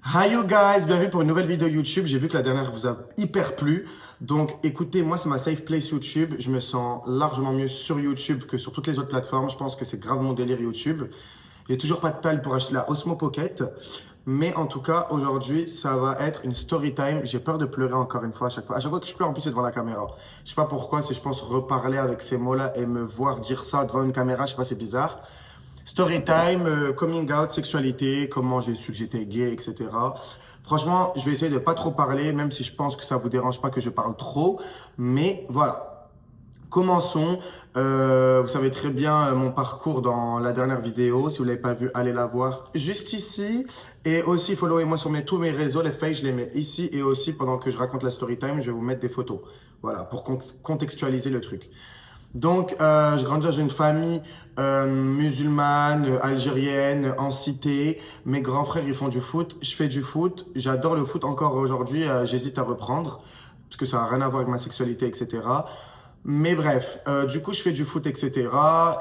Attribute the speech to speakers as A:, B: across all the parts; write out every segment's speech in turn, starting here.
A: Hi you guys, bienvenue pour une nouvelle vidéo YouTube. J'ai vu que la dernière vous a hyper plu. Donc écoutez, moi c'est ma safe place YouTube. Je me sens largement mieux sur YouTube que sur toutes les autres plateformes. Je pense que c'est grave mon délire YouTube. J'ai toujours pas de taille pour acheter la Osmo Pocket. Mais en tout cas, aujourd'hui, ça va être une story time. J'ai peur de pleurer encore une fois à chaque fois. À chaque fois que je pleure, en plus, c'est devant la caméra. Je sais pas pourquoi, c'est je pense reparler avec ces mots-là et me voir dire ça devant une caméra, je sais pas, c'est bizarre. Story time, coming out, sexualité, comment j'ai su que j'étais gay, etc. Franchement, je vais essayer de pas trop parler, même si je pense que ça vous dérange pas que je parle trop. Mais voilà, commençons. Vous savez très bien mon parcours dans la dernière vidéo. Si vous l'avez pas vu, allez la voir juste ici. Et aussi, followez-moi sur tous mes réseaux. Les faits, je les mets ici. Et aussi, pendant que je raconte la story time, je vais vous mettre des photos. Voilà, pour contextualiser le truc. Donc, je grandis dans une famille musulmane, algérienne, en cité. Mes grands frères, ils font du foot. Je fais du foot. J'adore le foot encore aujourd'hui. J'hésite à reprendre parce que ça n'a rien à voir avec ma sexualité, etc. Mais bref, du coup, je fais du foot, etc.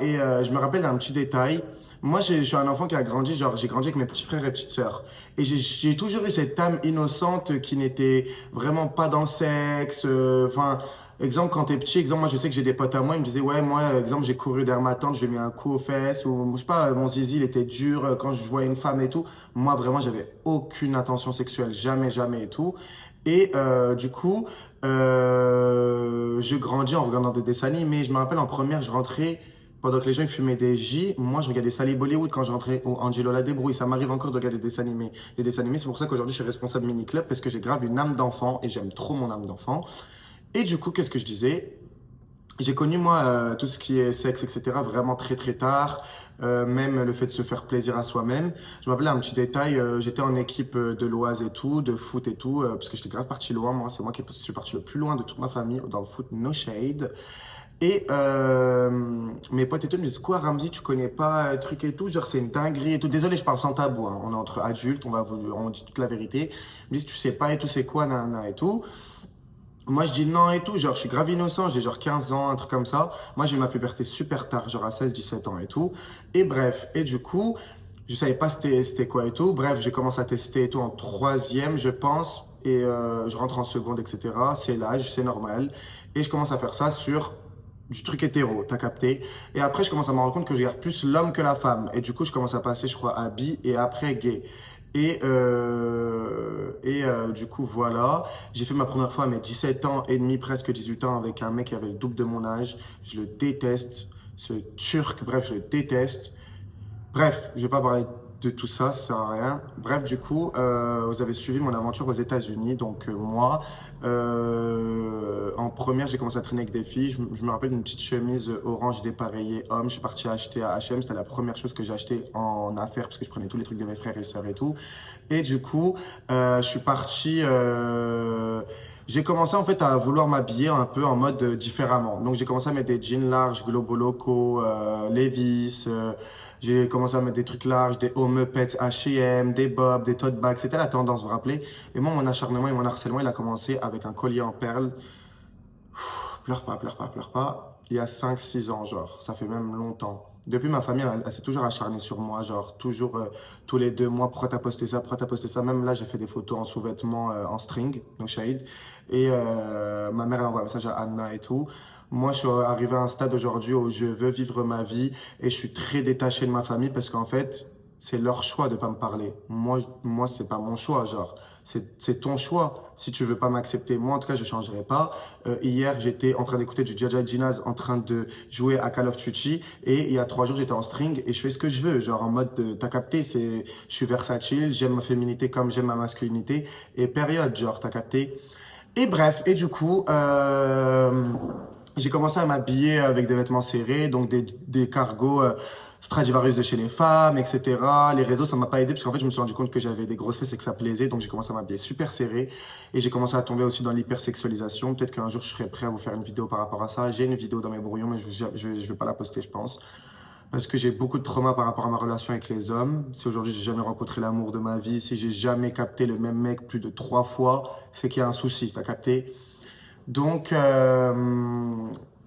A: Et je me rappelle d'un petit détail. Moi, je suis un enfant qui a grandi, genre, j'ai grandi avec mes petits frères et petites sœurs. Et j'ai toujours eu cette âme innocente qui n'était vraiment pas dans le sexe. Enfin, exemple, quand t'es petit, exemple, moi, je sais que j'ai des potes à moi, ils me disaient, ouais, moi, exemple, j'ai couru derrière ma tante, je lui ai mis un coup aux fesses, ou je sais pas, mon zizi, il était dur quand je voyais une femme et tout. Moi, vraiment, j'avais aucune intention sexuelle, jamais, jamais et tout. Et du coup, je grandis en regardant des dessins animés. Je me rappelle en première, je rentrais pendant que les gens ils fumaient des J. Moi, je regardais Sally Bollywood quand je rentrais au Angelo La Débrouille. Ça m'arrive encore de regarder des dessins animés. Les dessins animés, c'est pour ça qu'aujourd'hui, je suis responsable mini-club parce que j'ai grave une âme d'enfant et j'aime trop mon âme d'enfant. Et du coup, qu'est-ce que je disais? J'ai connu, moi, tout ce qui est sexe, etc., vraiment très, très tard. Même le fait de se faire plaisir à soi-même. Je me rappelle un petit détail, j'étais en équipe de l'Oise et tout, de foot et tout, parce que j'étais grave parti loin, moi. C'est moi qui suis parti le plus loin de toute ma famille dans le foot, no shade. Et mes potes et tout me disent, quoi, Ramzi, tu connais pas truc et tout, genre c'est une dinguerie et tout. Désolé, je parle sans tabou, hein. On est entre adultes, on dit toute la vérité. Ils me disent, tu sais pas et tout, c'est quoi, nanana et tout. Moi, je dis non et tout, genre, je suis grave innocent, j'ai genre 15 ans, un truc comme ça. Moi, j'ai eu ma puberté super tard, genre à 16, 17 ans et tout. Et bref, et du coup, je savais pas c'était quoi et tout. Bref, j'ai commencé à tester et tout en troisième, je pense. Et je rentre en seconde, etc. C'est l'âge, c'est normal. Et je commence à faire ça sur du truc hétéro, t'as capté. Et après, je commence à me rendre compte que je regarde plus l'homme que la femme. Et du coup, je commence à passer, je crois, à bi et après gay. Du coup, voilà. J'ai fait ma première fois à mes 17 ans et demi, presque 18 ans, avec un mec qui avait le double de mon âge. Je le déteste. Ce turc, bref, je le déteste. Bref, je vais pas parler de tout ça, ça sert à rien. Bref, du coup, vous avez suivi mon aventure aux États-Unis. Donc, moi, en première, j'ai commencé à traîner avec des filles. Je me rappelle d'une petite chemise orange dépareillée homme. Je suis parti acheter à H&M. C'était la première chose que j'ai acheté en affaires parce que je prenais tous les trucs de mes frères et sœurs et tout. Et du coup, je suis parti. J'ai commencé en fait à vouloir m'habiller un peu en mode différemment. Donc j'ai commencé à mettre des jeans larges, Globo Loco, Levi's. J'ai commencé à mettre des trucs larges, des Home Pets, H&M, des bobs, des tote bags. C'était la tendance, vous vous rappelez? Et moi, mon acharnement et mon harcèlement, il a commencé avec un collier en perles. Pleure pas, pleure pas, pleure pas. Il y a 5, 6 ans, genre. Ça fait même longtemps. Depuis, ma famille, elle s'est toujours acharnée sur moi. Genre, toujours, tous les 2 mois, pourquoi t'as posté ça, pourquoi t'as posté ça. Même là, j'ai fait des photos en sous-vêtements, en string, no shade. Et ma mère, elle envoie un message à Anna et tout. Moi, je suis arrivé à un stade aujourd'hui où je veux vivre ma vie et je suis très détaché de ma famille parce qu'en fait, c'est leur choix de ne pas me parler. Moi c'est pas mon choix, genre. C'est ton choix si tu veux pas m'accepter. Moi, en tout cas, je ne changerai pas. Hier, j'étais en train d'écouter du Jaja Ginaz, en train de jouer à Call of Duty. Et il y a 3 jours, j'étais en string et je fais ce que je veux. Genre en mode, t'as capté, je suis versatile, j'aime ma féminité comme j'aime ma masculinité. Et période, genre, t'as capté. Et bref, et du coup, j'ai commencé à m'habiller avec des vêtements serrés, donc des cargos Stradivarius de chez les femmes, etc. Les réseaux, ça m'a pas aidé parce qu'en fait, je me suis rendu compte que j'avais des grosses fesses et que ça plaisait, donc j'ai commencé à m'habiller super serré et j'ai commencé à tomber aussi dans l'hypersexualisation. Peut-être qu'un jour, je serai prêt à vous faire une vidéo par rapport à ça. J'ai une vidéo dans mes brouillons, mais je vais pas la poster, je pense. Parce que j'ai beaucoup de trauma par rapport à ma relation avec les hommes. Si aujourd'hui j'ai jamais rencontré l'amour de ma vie, si j'ai jamais capté le même mec plus de 3 fois, c'est qu'il y a un souci, t'as capté? Donc,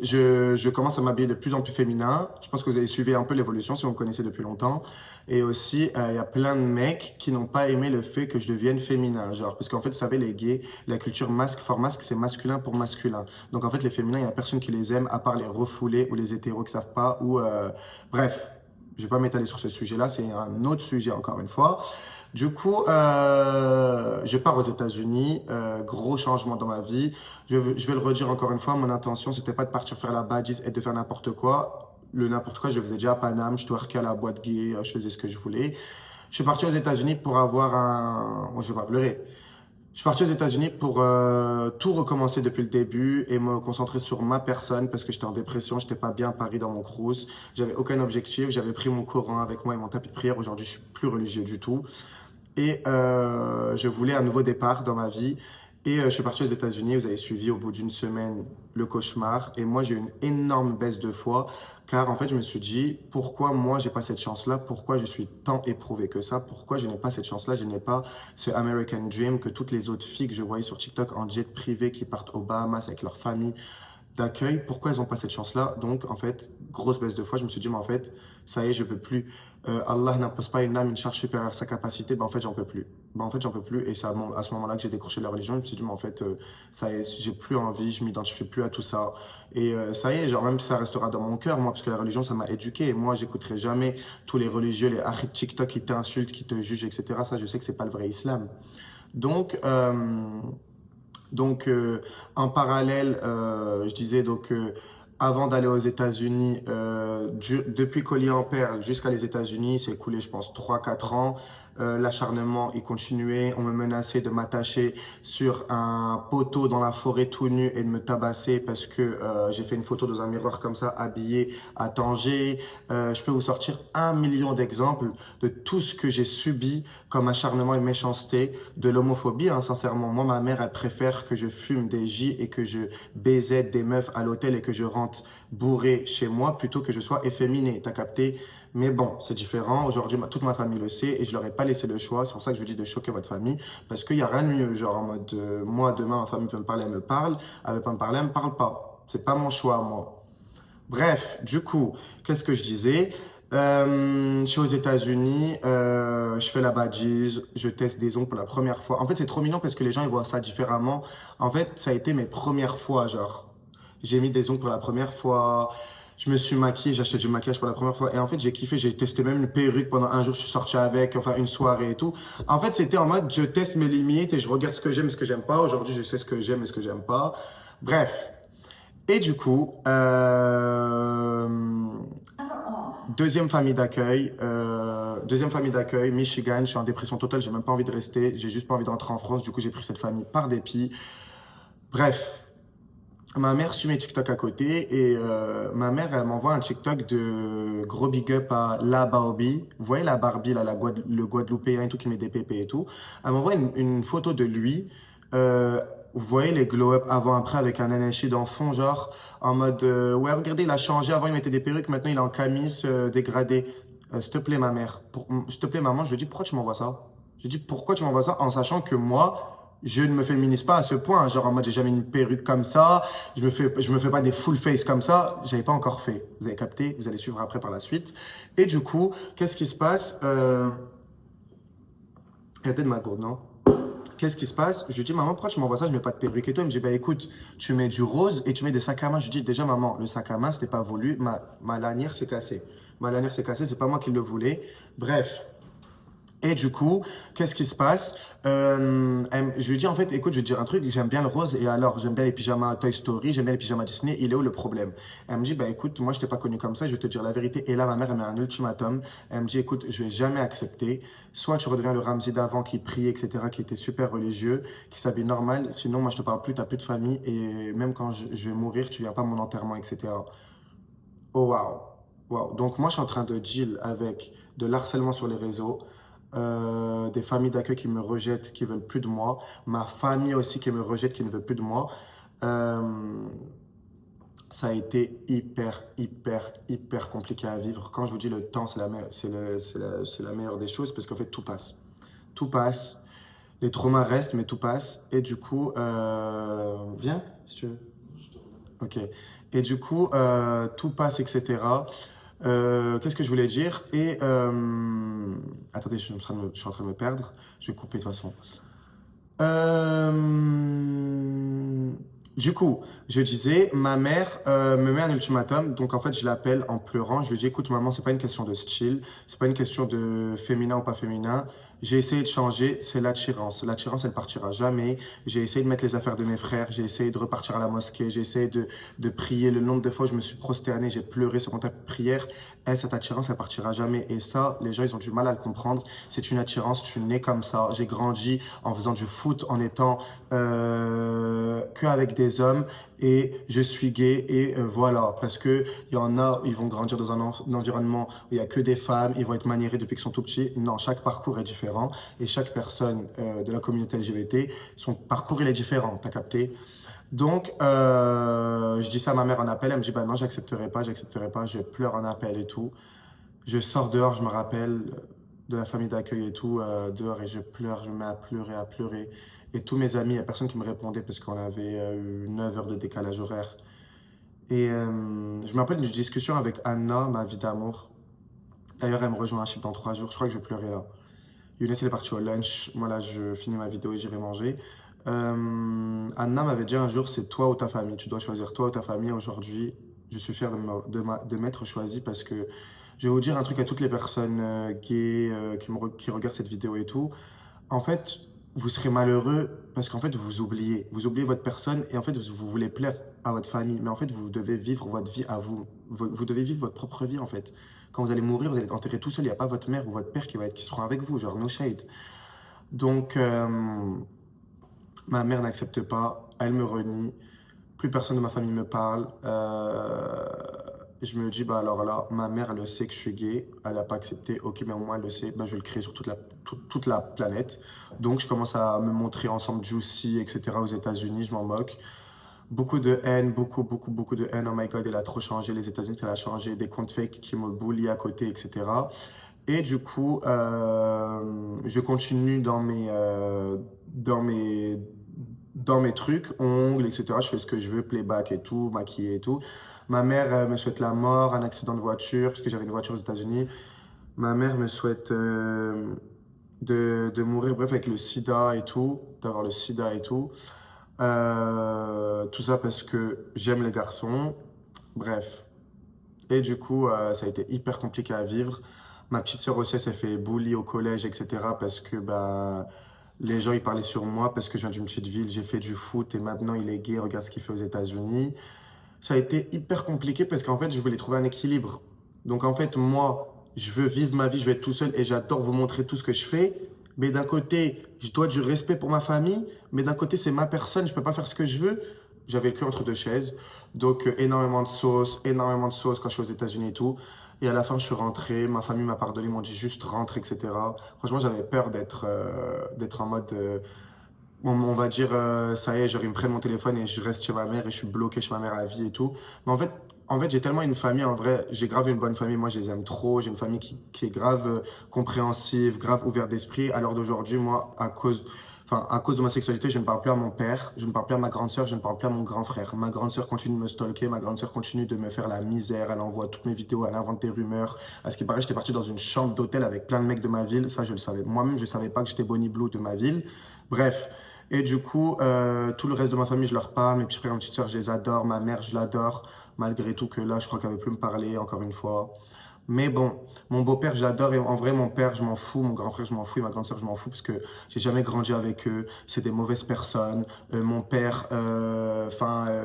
A: je commence à m'habiller de plus en plus féminin. Je pense que vous avez suivi un peu l'évolution si vous me connaissez depuis longtemps. Et aussi, il y a plein de mecs qui n'ont pas aimé le fait que je devienne féminin. Genre, parce qu'en fait, vous savez, les gays, la culture masque for masque, c'est masculin pour masculin. Donc, en fait, les féminins, il n'y a personne qui les aime à part les refoulés ou les hétéros qui ne savent pas. Ou, bref, je ne vais pas m'étaler sur ce sujet-là. C'est un autre sujet, encore une fois. Du coup, je pars aux États-Unis. Gros changement dans ma vie. Je vais le redire encore une fois. Mon intention, c'était pas de partir faire la badges et de faire n'importe quoi. Le n'importe quoi, je le faisais déjà à Paname, je twerkais à la boîte gay, je faisais ce que je voulais. Je suis parti aux États-Unis pour avoir un. Oh, je vais pas pleurer. Je suis parti aux États-Unis pour tout recommencer depuis le début et me concentrer sur ma personne parce que j'étais en dépression, j'étais pas bien à Paris dans mon crous, j'avais aucun objectif, j'avais pris mon Coran avec moi et mon tapis de prière. Aujourd'hui, je suis plus religieux du tout. Et je voulais un nouveau départ dans ma vie. Et je suis parti aux États-Unis. Vous avez suivi au bout d'une semaine le cauchemar. Et moi, j'ai eu une énorme baisse de foi. Car en fait, je me suis dit, pourquoi moi, j'ai pas cette chance-là? Pourquoi je suis tant éprouvé que ça? Pourquoi je n'ai pas cette chance-là? Je n'ai pas ce American Dream que toutes les autres filles que je voyais sur TikTok en jet privé qui partent aux Bahamas avec leur famille d'accueil, pourquoi elles n'ont pas cette chance-là? Donc, en fait, grosse baisse de foi, je me suis dit, mais en fait, ça y est, je peux plus. Allah n'impose pas une âme, une charge supérieure à sa capacité, ben en fait, j'en peux plus. Ben en fait, j'en peux plus. Et c'est à ce moment-là que j'ai décroché la religion. Je me suis dit, mais en fait, ça y est, j'ai plus envie, je m'identifie plus à tout ça. Et ça y est, genre, même si ça restera dans mon cœur, moi, parce que la religion, ça m'a éduqué. Et moi, j'écouterai jamais tous les religieux, les haris de TikTok qui t'insultent, qui te jugent, etc. Ça, je sais que c'est pas le vrai islam. Donc, donc, en parallèle, je disais donc avant d'aller aux États-Unis, depuis Collier en Perle jusqu'à les États-Unis, c'est écoulé, je pense, 3 4 ans. L'acharnement, il continuait. On me menaçait de m'attacher sur un poteau dans la forêt tout nu et de me tabasser parce que j'ai fait une photo dans un miroir comme ça, habillé à Tanger. Je peux vous sortir 1 million d'exemples de tout ce que j'ai subi comme acharnement et méchanceté, de l'homophobie, hein, sincèrement. Moi, ma mère, elle préfère que je fume des J et que je baisais des meufs à l'hôtel et que je rentre bourré chez moi plutôt que je sois efféminé. T'as capté? Mais bon, c'est différent. Aujourd'hui, toute ma famille le sait et je leur ai pas laissé le choix. C'est pour ça que je vous dis de choquer votre famille parce qu'il n'y a rien de mieux. Genre en mode, moi, demain, ma famille peut me parler, elle me parle. Elle veut pas me parler, elle me parle pas. C'est pas mon choix, moi. Bref, du coup, qu'est-ce que je disais? Je suis aux États-Unis, je fais la badges, je teste des ongles pour la première fois. En fait, c'est trop mignon parce que les gens ils voient ça différemment. En fait, ça a été mes premières fois, genre. J'ai mis des ongles pour la première fois, je me suis maquillé, j'ai acheté du maquillage pour la première fois. Et en fait, j'ai kiffé, j'ai testé même une perruque pendant un jour, je suis sorti avec, enfin une soirée et tout. En fait, c'était en mode, je teste mes limites et je regarde ce que j'aime et ce que j'aime pas. Aujourd'hui, je sais ce que j'aime et ce que j'aime pas. Bref. Et du coup, deuxième famille d'accueil, Michigan. Je suis en dépression totale, j'ai même pas envie de rester, j'ai juste pas envie de rentrer en France. Du coup, j'ai pris cette famille par dépit. Bref, ma mère suit mes TikTok à côté et ma mère, elle m'envoie un TikTok de gros big up à la Barbie. Vous voyez la Barbie, là, le Guadeloupéen et tout, qui met des pépés et tout. Elle m'envoie une photo de lui. Vous voyez les glow-up avant-après avec un anachi dans le fond, genre en mode ouais, regardez, il a changé. Avant, il mettait des perruques, maintenant, il est en camis dégradé. S'il te plaît, ma mère, s'il te plaît, maman, je lui dis pourquoi tu m'envoies ça? Je lui dis pourquoi tu m'envoies ça en sachant que moi, je ne me féminise pas à ce point. Genre en mode, j'ai jamais une perruque comme ça, je me fais pas des full face comme ça. J'avais pas encore fait. Vous avez capté? Vous allez suivre après par la suite. Et du coup, qu'est-ce qui se passe? Regardez de ma gourde, non? Qu'est-ce qui se passe? Je lui dis, maman, pourquoi tu m'envoies ça? Je mets pas de perruque et tout. Elle me dit, bah écoute, tu mets du rose et tu mets des sacs à main. Je lui dis, déjà, maman, le sac à main, c'était pas voulu. Ma lanière s'est cassée. Ma lanière s'est cassée, c'est pas moi qui le voulais. Bref. Et du coup, qu'est-ce qui se passe? Je lui dis en fait, écoute, je vais te dire un truc, j'aime bien le rose et alors, j'aime bien les pyjamas Toy Story, j'aime bien les pyjamas Disney, il est où le problème? Elle me dit, bah écoute, moi je t'ai pas connu comme ça, je vais te dire la vérité. Et là, ma mère, elle met un ultimatum. Elle me dit, écoute, je vais jamais accepter. Soit tu redeviens le Ramsey d'avant qui priait, etc., qui était super religieux, qui s'habille normal, sinon moi je te parle plus, t'as plus de famille et même quand je vais mourir, tu viens pas à mon enterrement, etc. Oh waouh! Waouh! Donc moi je suis en train de deal avec de l'harcèlement sur les réseaux, des familles d'accueil qui me rejettent, qui veulent plus de moi, ma famille aussi qui me rejette, qui ne veut plus de moi. Euh, Ça a été hyper compliqué à vivre. Quand je vous dis le temps, c'est la meilleure des choses parce qu'en fait, tout passe. Tout passe. Les traumas restent, mais tout passe. Et du coup, viens, si tu veux. Ok. Et du coup, tout passe, etc. Qu'est-ce que je voulais dire? Et attendez, je suis en train de me perdre. Je vais couper de toute façon. Euh, du coup, je disais, ma mère me met un ultimatum, donc en fait, je l'appelle en pleurant. Je lui dis, écoute, maman, c'est pas une question de style, c'est pas une question de féminin ou pas féminin. J'ai essayé de changer, c'est l'attirance. L'attirance, elle partira jamais. J'ai essayé de mettre les affaires de mes frères, j'ai essayé de repartir à la mosquée, j'ai essayé de prier. Le nombre de fois où je me suis prosterné, j'ai pleuré sur mon tapis de prière. Cette attirance, elle partira jamais. Et ça, les gens, ils ont du mal à le comprendre. C'est une attirance, tu nais comme ça. J'ai grandi en faisant du foot, en étant qu'avec des hommes et je suis gay et voilà, parce que il y en a, ils vont grandir dans un environnement où il y a que des femmes, ils vont être maniérés depuis qu'ils sont tout petits. Non, chaque parcours est différent et chaque personne de la communauté LGBT, son parcours il est différent, t'as capté? Donc, je dis ça à ma mère en appel, elle me dit bah non, j'accepterai pas, je pleure en appel et tout. Je sors dehors, je me rappelle de la famille d'accueil et tout, dehors, et je pleure, je me mets à pleurer, à pleurer. Et tous mes amis, il n'y a personne qui me répondait parce qu'on avait eu 9 heures de décalage horaire. Et je me rappelle d'une discussion avec Anna, ma vie d'amour. D'ailleurs, elle me rejoint à Chypre dans 3 jours, je crois que je vais pleurer là. Younes, il est parti au lunch. Moi, là, je finis ma vidéo et j'irai manger. Anna m'avait dit un jour, c'est toi ou ta famille. Tu dois choisir toi ou ta famille. Aujourd'hui, je suis fier de m'être choisi parce que je vais vous dire un truc à toutes les personnes gays qui regardent cette vidéo et tout. En fait, vous serez malheureux parce qu'en fait, vous oubliez. Vous oubliez votre personne et en fait, vous voulez plaire à votre famille. Mais en fait, vous devez vivre votre vie à vous. Vous devez vivre votre propre vie en fait. Quand vous allez mourir, vous allez être enterré tout seul. Il n'y a pas votre mère ou votre père qui seront avec vous. Genre, no shade. Donc, ma mère n'accepte pas. Elle me renie. Plus personne de ma famille me parle. Je me dis, bah alors là, ma mère, elle le sait que je suis gay. Elle n'a pas accepté. Ok, mais au moins, elle le sait. Bah, je vais le créer sur toute la planète. Donc, je commence à me montrer ensemble Juicy, etc. aux États-Unis. Je m'en moque. Beaucoup de haine, beaucoup de haine. Oh my God, elle a trop changé. Les États-Unis, elle a changé. Des comptes fake qui me bully à côté, etc. Et du coup, je continue dans mes trucs, ongles, etc. Je fais ce que je veux, playback et tout, maquillé et tout. Ma mère me souhaite la mort, un accident de voiture, parce que j'avais une voiture aux États-Unis. Ma mère me souhaite de mourir, bref, avec le sida et tout, d'avoir le sida et tout. Tout ça parce que j'aime les garçons. Bref. Et du coup, ça a été hyper compliqué à vivre. Ma petite sœur aussi, elle s'est fait bully au collège, etc. Parce que bah, les gens, ils parlaient sur moi parce que je viens d'une petite ville, j'ai fait du foot et maintenant il est gay, regarde ce qu'il fait aux États-Unis. Ça a été hyper compliqué parce qu'en fait, je voulais trouver un équilibre. Donc en fait, moi, je veux vivre ma vie, je veux être tout seul et j'adore vous montrer tout ce que je fais. Mais d'un côté, je dois du respect pour ma famille, mais d'un côté, c'est ma personne, je peux pas faire ce que je veux. J'avais le cul entre deux chaises. Donc énormément de sauce quand je suis aux États-Unis et tout. Et à la fin, je suis rentré, ma famille m'a pardonné, ils m'ont dit juste rentre, etc. Franchement, j'avais peur d'être en mode, on va dire, ça y est, genre, ils me prennent mon téléphone et je reste chez ma mère et je suis bloqué chez ma mère à vie et tout. Mais en fait j'ai tellement une famille, en vrai, j'ai grave une bonne famille, moi je les aime trop, j'ai une famille qui est grave compréhensive, grave ouverte d'esprit. À l'heure d'aujourd'hui, moi, à cause de ma sexualité, je ne parle plus à mon père, je ne parle plus à ma grande sœur, je ne parle plus à mon grand frère. Ma grande sœur continue de me stalker, ma grande sœur continue de me faire la misère, elle envoie toutes mes vidéos, elle invente des rumeurs. À ce qui paraît, j'étais parti dans une chambre d'hôtel avec plein de mecs de ma ville, ça je le savais. Moi-même, je ne savais pas que j'étais Bonnie Blue de ma ville. Bref. Et du coup, tout le reste de ma famille, je leur parle. Mes petits frères et mes petites sœurs, je les adore. Ma mère, je l'adore. Malgré tout que là, je crois qu'elle ne veut plus me parler, encore une fois. Mais bon, mon beau-père, je l'adore. Et en vrai, mon père, je m'en fous. Mon grand frère, je m'en fous. Et ma grande sœur, je m'en fous parce que j'ai jamais grandi avec eux. C'est des mauvaises personnes. Mon père,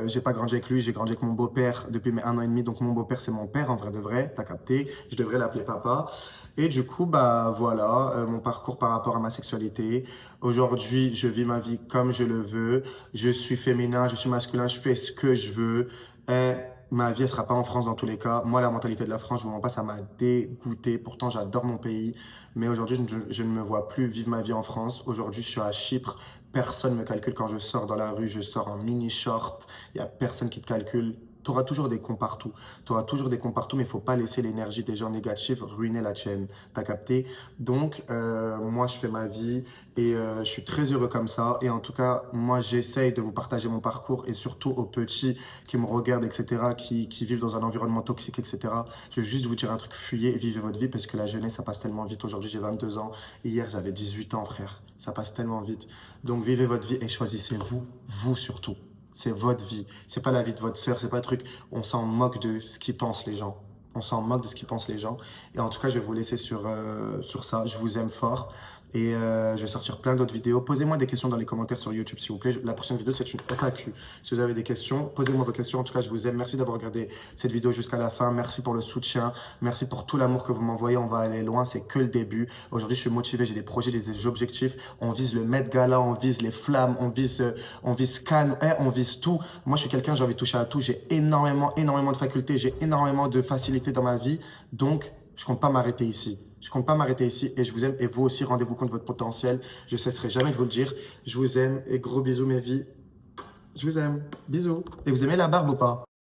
A: j'ai pas grandi avec lui. J'ai grandi avec mon beau-père depuis mes 1 an et demi. Donc, mon beau-père, c'est mon père, en vrai de vrai. T'as capté. Je devrais l'appeler papa. Et du coup, bah voilà, mon parcours par rapport à ma sexualité. Aujourd'hui, je vis ma vie comme je le veux. Je suis féminin, je suis masculin, je fais ce que je veux. Et ma vie, elle sera pas en France dans tous les cas. Moi, la mentalité de la France, je vous mens pas, ça m'a dégoûté. Pourtant, j'adore mon pays. Mais aujourd'hui, je ne me vois plus vivre ma vie en France. Aujourd'hui, je suis à Chypre. Personne ne me calcule quand je sors dans la rue. Je sors en mini short. Il n'y a personne qui te calcule. Tu auras toujours des cons partout. Tu auras toujours des cons partout, mais il ne faut pas laisser l'énergie des gens négatifs ruiner la chaîne. T'as capté? Donc, moi, je fais ma vie et je suis très heureux comme ça. Et en tout cas, moi, j'essaye de vous partager mon parcours et surtout aux petits qui me regardent, etc., qui vivent dans un environnement toxique, etc. Je vais juste vous dire un truc, fuyez, vivez votre vie parce que la jeunesse, ça passe tellement vite. Aujourd'hui, j'ai 22 ans. Hier, j'avais 18 ans, frère. Ça passe tellement vite. Donc, vivez votre vie et choisissez vous surtout. C'est votre vie. C'est pas la vie de votre sœur, c'est pas un truc. On s'en moque de ce qu'ils pensent les gens. On s'en moque de ce qu'ils pensent les gens. Et en tout cas, je vais vous laisser sur ça. Je vous aime fort. Et je vais sortir plein d'autres vidéos. Posez-moi des questions dans les commentaires sur YouTube, s'il vous plaît. La prochaine vidéo, c'est une FAQ. Si vous avez des questions, posez-moi vos questions. En tout cas, je vous aime. Merci d'avoir regardé cette vidéo jusqu'à la fin. Merci pour le soutien. Merci pour tout l'amour que vous m'envoyez. On va aller loin. C'est que le début. Aujourd'hui, je suis motivé. J'ai des projets, des objectifs. On vise le Met Gala, on vise les flammes, on vise Cannes, on vise tout. Moi, je suis quelqu'un, j'ai envie de toucher à tout. J'ai énormément de facultés. J'ai énormément de facilité dans ma vie. Donc, je compte pas m'arrêter ici. Je compte pas m'arrêter ici et je vous aime. Et vous aussi, rendez-vous compte de votre potentiel. Je cesserai jamais de vous le dire. Je vous aime et gros bisous mes vies. Je vous aime. Bisous. Et vous aimez la barbe ou pas?